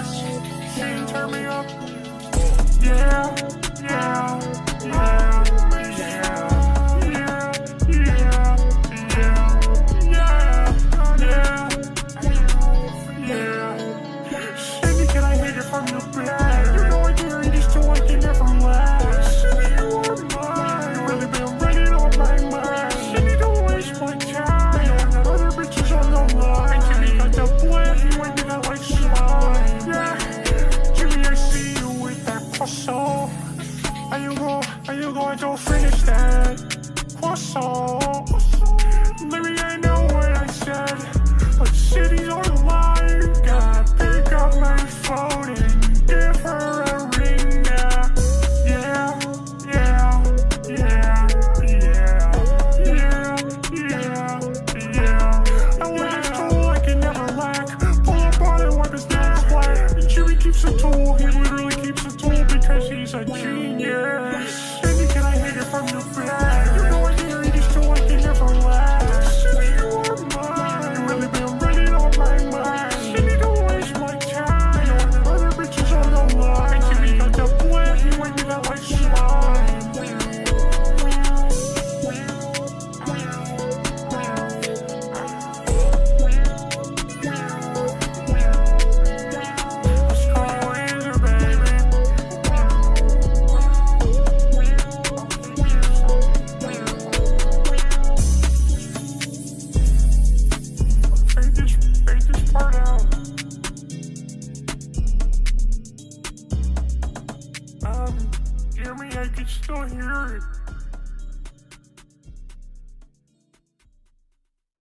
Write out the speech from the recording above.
She turn me up. Yeah, yeah, yeah, yeah, yeah, yeah, yeah, yeah, yeah. Sydney, can I hit it from your bed? You know I carry this till I can never last. Sydney, you are mine. You really been running on my mind. Sydney, don't waste my time. I got other bitches on the line. Jimmy got the blend, you ain't gonna like slime. Yeah, Jimmy, I see you with that croissant. Are you going to finish that croissant? Maybe I know what I said, but cities are lying. Gotta pick up my phone and give her a ring. Yeah, yeah, yeah, yeah, yeah, yeah, yeah. And when it's cool, I can never lack. Pull up on it, wipe his nails flat. And Jimmy keeps a tool, he literally keeps a tool because he's a